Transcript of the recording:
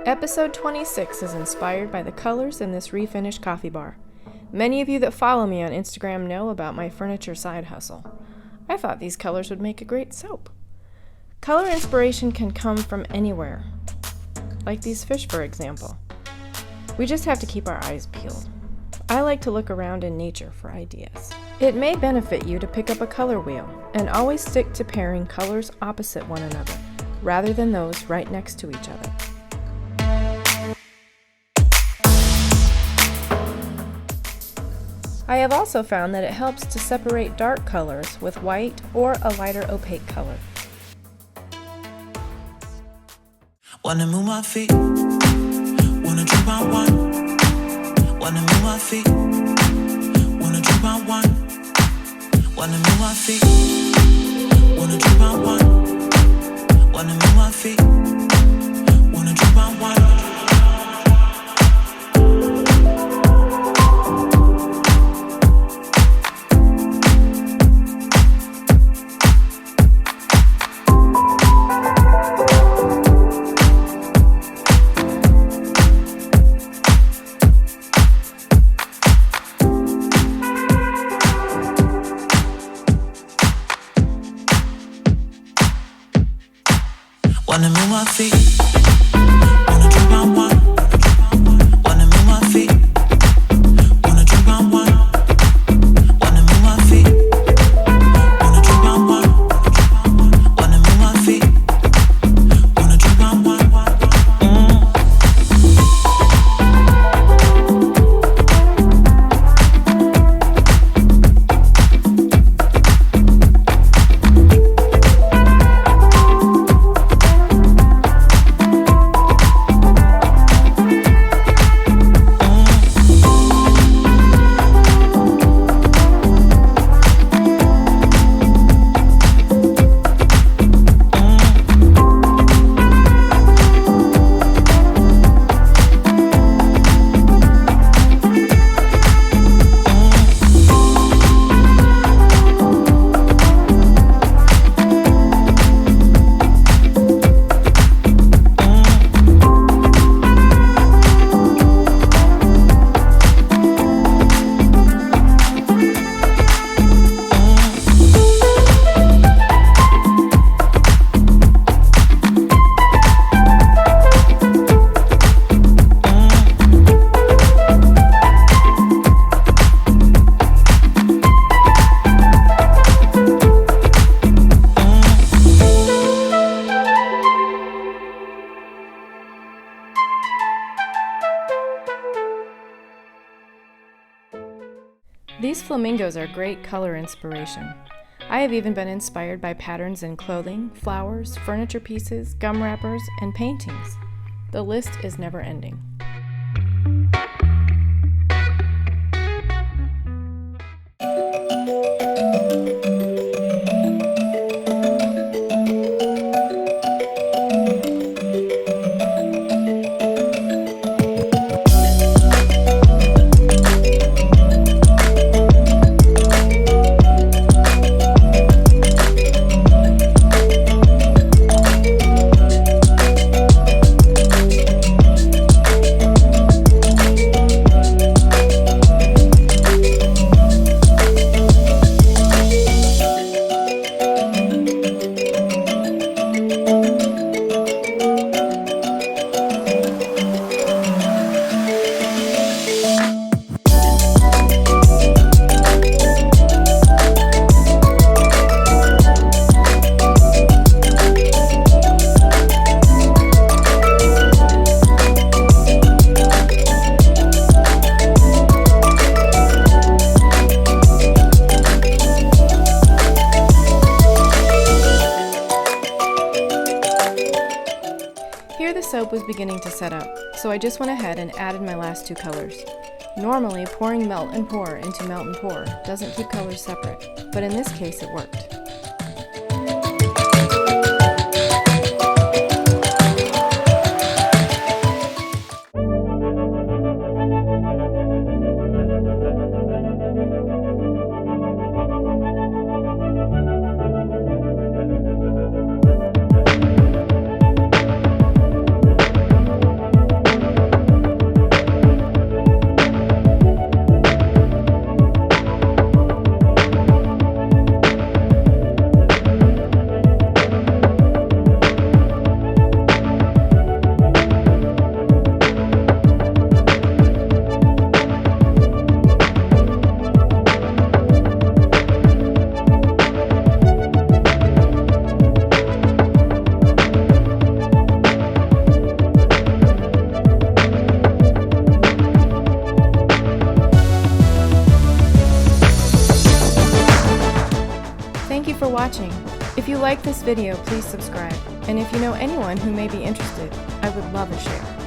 Episode 26 is inspired by the colors in this refinished coffee bar. Many of you that follow me on Instagram know about my furniture side hustle. I thought these colors would make a great soap. Color inspiration can come from anywhere, like these fish, for example. We just have to keep our eyes peeled. I like to look around in nature for ideas. It may benefit you to pick up a color wheel and always stick to pairing colors opposite one another, rather than those right next to each other. I have also found that it helps to separate dark colors with white or a lighter opaque color. Wanna move my feet, wanna drink my wine. Wanna move my feet, wanna drink my wine. Wanna move my feet, wanna drink my wine. Wanna move my feet, wanna drink my wine. Wanna move my feet, wanna drink my wine. Wanna move my feet, wanna drink my wine. Wanna move my feet, wanna drink my wine. Wanna move my feet, wanna drink my wine. These flamingos are great color inspiration. I have even been inspired by patterns in clothing, flowers, furniture pieces, gum wrappers, and paintings. The list is never ending. Here the soap was beginning to set up, so I just went ahead and added my last two colors. Normally, pouring melt and pour into melt and pour doesn't keep colors separate, but in this case it worked. Thank you for watching. If you like this video, please subscribe. And if you know anyone who may be interested, I would love a share.